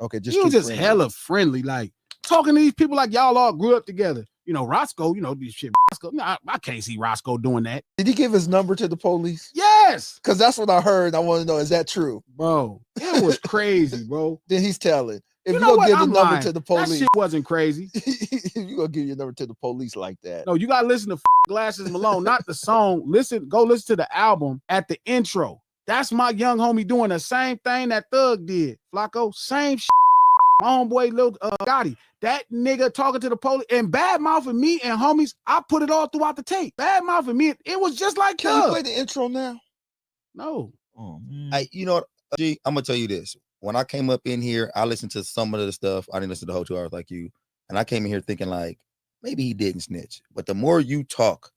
Okay, he was just hella friendly, like talking to these people like y'all all grew up together. You know, Roscoe, you know, this shit. Roscoe, no, I can't see Roscoe doing that. Did he give his number to the police? Yes. Because that's what I heard. I want to know, is that true? Bro, it was crazy, bro. Then he's telling. If you you know gonna give the number lying. to the police. That shit wasn't crazy. If you gonna give your number to the police like that. No, you gotta listen to Glasses Malone, not the song. Go listen to the album at the intro. That's my young homie doing the same thing that Thug did. Flacco, same shit. My homeboy Lil Gotti. That nigga talking to the police and bad mouthing me and homies. I put it all throughout the tape. Bad mouthing me. It was just like Can you play the intro now? No. Oh man. You know what, G, I'm gonna tell you this. When I came up in here, I listened to some of the stuff. I didn't listen to the whole 2 hours like you. And I came in here thinking like, maybe he didn't snitch. But the more you talk,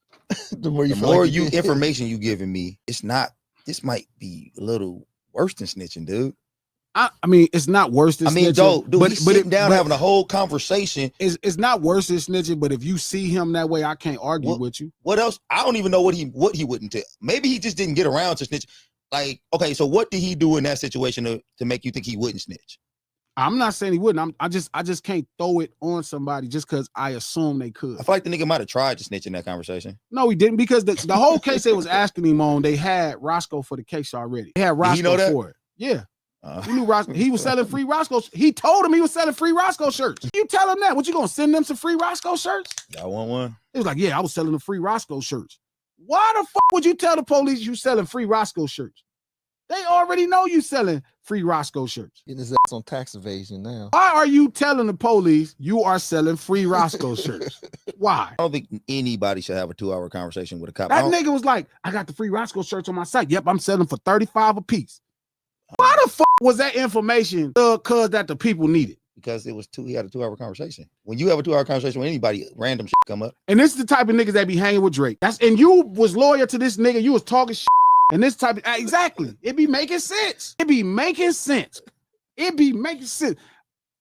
the more information you giving me, it's not, this might be a little worse than snitching, dude. I mean, it's not worse than snitching. Dude, he's sitting down having a whole conversation. It's not worse than snitching, but if you see him that way, I can't argue with you. What else? I don't even know what he wouldn't tell. Maybe he just didn't get around to snitch. Like, okay, so what did he do in that situation to make you think he wouldn't snitch? I'm not saying he wouldn't. I just can't throw it on somebody just because I assume they could. I feel like the nigga might have tried to snitch in that conversation. No, he didn't, because the whole case they was asking him on, they had Roscoe for the case already. They had Roscoe for it. Yeah. He knew Roscoe. He was selling free Roscoe. He told him he was selling free Roscoe shirts. You tell him that. What, you gonna send them some free Roscoe shirts? Y'all want one? He was like, yeah, I was selling the free Roscoe shirts. Why the fuck would you tell the police you selling free Roscoe shirts? They already know you selling free Roscoe shirts. Getting his ass on tax evasion now. Why are you telling the police you are selling free Roscoe shirts? Why? I don't think anybody should have a 2-hour conversation with a cop. That nigga was like, I got the free Roscoe shirts on my site. Yep, I'm selling for $35 a piece. Why the fuck was that information cuz that the people needed? Because it was he had a 2-hour conversation. When you have a 2-hour conversation with anybody, random shit come up. And this is the type of niggas that be hanging with Drake. And you was loyal to this nigga. You was talking shit. And this type of, exactly. It be making sense. It be making sense. It be making sense.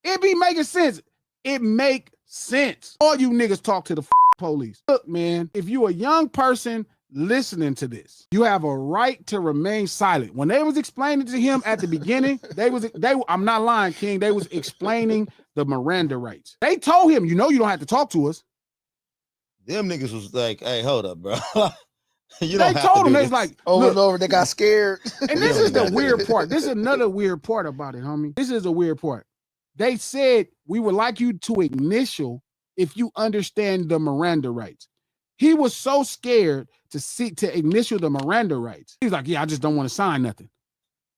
It be making sense. It make sense. All you niggas talk to the police. Look, man, if you a young person listening to this, you have a right to remain silent. When they was explaining to him at the beginning, I'm not lying, King, they was explaining the Miranda rights. They told him, you know, you don't have to talk to us. Them niggas was like, hey, hold up, bro. They told him, they was like, over and over, they got scared. And this is the weird part. This is another weird part about it, homie. This is a weird part. They said, we would like you to initial if you understand the Miranda rights. He was so scared to initial the Miranda rights. He's like, yeah, I just don't want to sign nothing.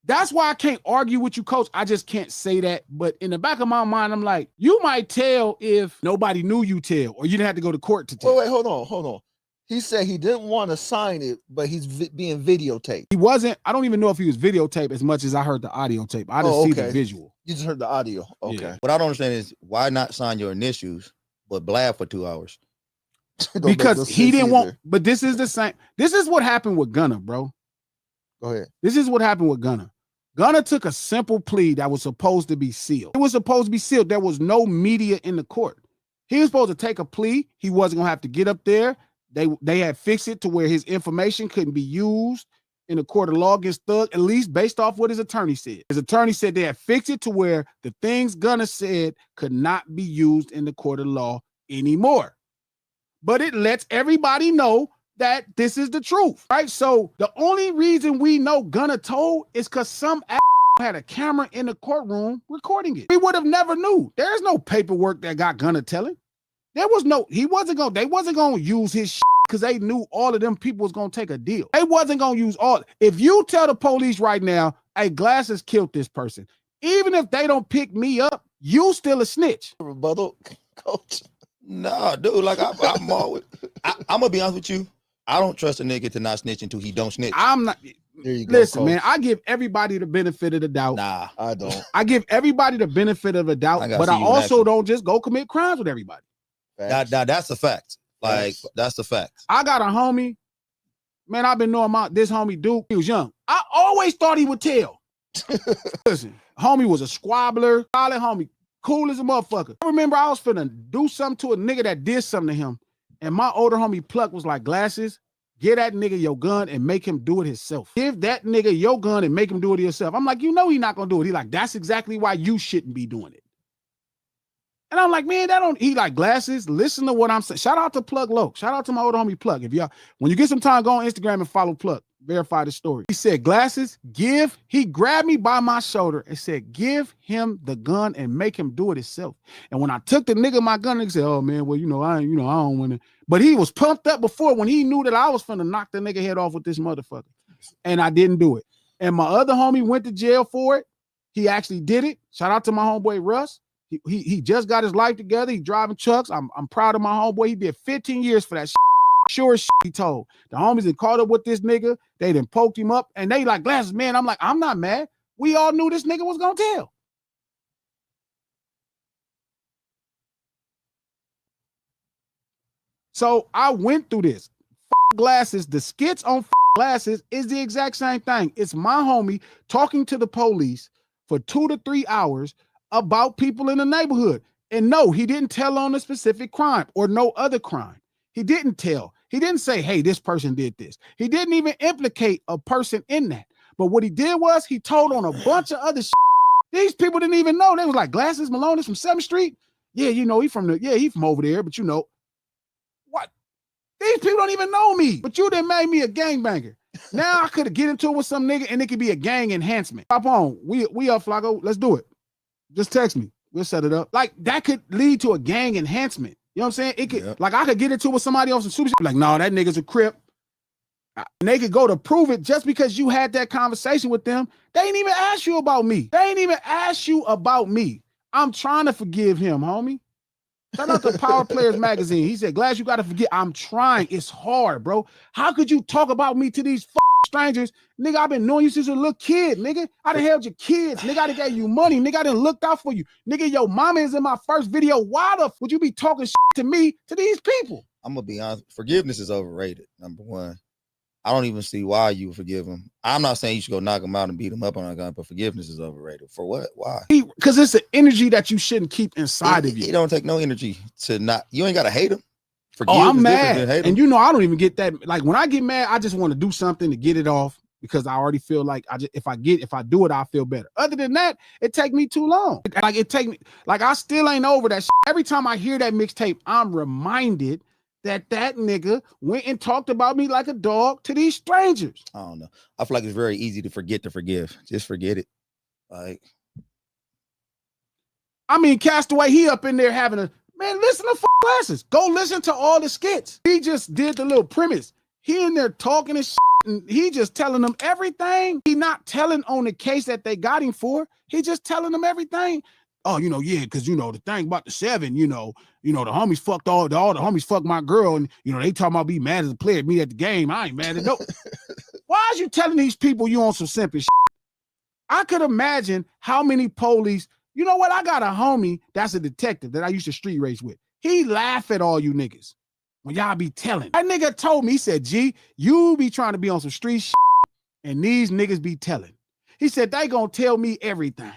That's why I can't argue with you, coach. I just can't say that. But in the back of my mind, I'm like, you might tell if nobody knew you tell, or you didn't have to go to court to tell. Wait, hold on. He said he didn't want to sign it, but he's being videotaped. He wasn't. I don't even know if he was videotaped as much as I heard the audio tape. I didn't see the visual. You just heard the audio. Okay. Yeah. What I don't understand is why not sign your initials, but blab for 2 hours? Because he didn't want, but this is the same. This is what happened with Gunna, bro. Go ahead. This is what happened with Gunna. Gunna took a simple plea that was supposed to be sealed. It was supposed to be sealed. There was no media in the court. He was supposed to take a plea. He wasn't going to have to get up there. They had fixed it to where his information couldn't be used in a court of law against Thug, at least based off what his attorney said. His attorney said they had fixed it to where the things Gunna said could not be used in the court of law anymore. But it lets everybody know that this is the truth, right? So the only reason we know Gunna told is because some had a camera in the courtroom recording it. We would have never knew. There's no paperwork that got Gunna telling. They wasn't gonna use his shit because they knew all of them people was gonna take a deal. They wasn't gonna use all. If you tell the police right now, hey, Glasses killed this person, even if they don't pick me up, you still a snitch. Rebuttal, coach. Nah, dude, like I'm always, I'm gonna be honest with you. I don't trust a nigga to not snitch until he don't snitch. I'm not. There you go, listen, coach. man, I give everybody the benefit of the doubt. Nah, I don't. I give everybody the benefit of the doubt, but I also don't just go commit crimes with everybody. Now, that's a fact. Like, that's a fact. I got a homie, man, I've been knowing this homie Duke. He was young. I always thought he would tell. Listen, homie was a squabbler, solid homie, cool as a motherfucker. I remember I was finna do something to a nigga that did something to him, and my older homie Pluck was like, Glasses, Give that nigga your gun and make him do it himself. Give that nigga your gun and make him do it himself. I'm like, you know he not gonna do it. He like, that's exactly why you shouldn't be doing it. And I'm like, man, that don't, he like Glasses. Listen to what I'm saying. Shout out to Plug Low. Shout out to my old homie Plug. If y'all, when you get some time, go on Instagram and follow Plug. Verify the story. He said, Glasses, he grabbed me by my shoulder and said, give him the gun and make him do it himself. And when I took the nigga my gun, he said, oh man, well, I don't want to. But he was pumped up before when he knew that I was finna knock the nigga head off with this motherfucker. And I didn't do it. And my other homie went to jail for it. He actually did it. Shout out to my homeboy Russ. He just got his life together. He driving trucks. I'm proud of my homeboy. He did 15 years for that shit. Sure as shit he told. The homies that caught up with this nigga, they done poked him up, and they like, Glasses, man. I'm like, I'm not mad. We all knew this nigga was gonna tell. So I went through this. Glasses, the skits on Glasses is the exact same thing. It's my homie talking to the police for 2 to 3 hours about people in the neighborhood. And no, he didn't tell on a specific crime or no other crime. He didn't tell. He didn't say, hey, this person did this. He didn't even implicate a person in that. But what he did was he told on a bunch of other shit. These people didn't even know. They was like, Glasses, Malone is from 7th Street. Yeah, he from over there, but what? These people don't even know me, but you done made me a gangbanger. Now I could get into it with some nigga and it could be a gang enhancement. Hop on. We up, Flacco. Let's do it. Just text me. We'll set it up. Like, that could lead to a gang enhancement. You know what I'm saying? It could, like, I could get into it with somebody else and super shit. Like, no, that nigga's a Crip. And they could go to prove it just because you had that conversation with them. They ain't even ask you about me. I'm trying to forgive him, homie. Shout out to Power Players Magazine. He said, Glass, you got to forget. I'm trying. It's hard, bro. How could you talk about me to these strangers? Nigga, I've been knowing you since a little kid, nigga. I done held your kids. Nigga, I done gave you money. Nigga, I done looked out for you. Nigga, your mama is in my first video. Why the would you be talking to me, to these people? I'm going to be honest. Forgiveness is overrated, number one. I don't even see why you would forgive him. I'm not saying you should go knock him out and beat him up on a gun, but forgiveness is overrated. For what? Why? Because it's an energy that you shouldn't keep inside of you. It don't take no energy to not. You ain't got to hate him. I'm mad. And I don't even get that. Like, when I get mad, I just want to do something to get it off because I already feel like if I do it, I'll feel better. Other than that, it take me too long. Like I still ain't over that shit. Every time I hear that mixtape, I'm reminded that nigga went and talked about me like a dog to these strangers. I don't know. I feel like it's very easy to forget to forgive. Just forget it. Like, I mean, Castaway, he up in there having a, man, listen to Glasses. Go listen to all the skits. He just did the little premise. He in there talking and shit, and he just telling them everything. He not telling on the case that they got him for. He just telling them everything. Oh, yeah, because, the thing about the 7, the homies fucked all the homies fucked my girl, and, they talking about be mad as a player, me at the game. I ain't mad at no. Why is you telling these people you on some simple shit? I could imagine how many police, you know what? I got a homie that's a detective that I used to street race with. He laugh at all you niggas when y'all be telling. That nigga told me, he said, G, you be trying to be on some street shit, and these niggas be telling. He said, they gonna tell me everything.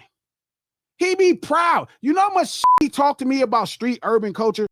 He be proud. You know how much he talked to me about street urban culture?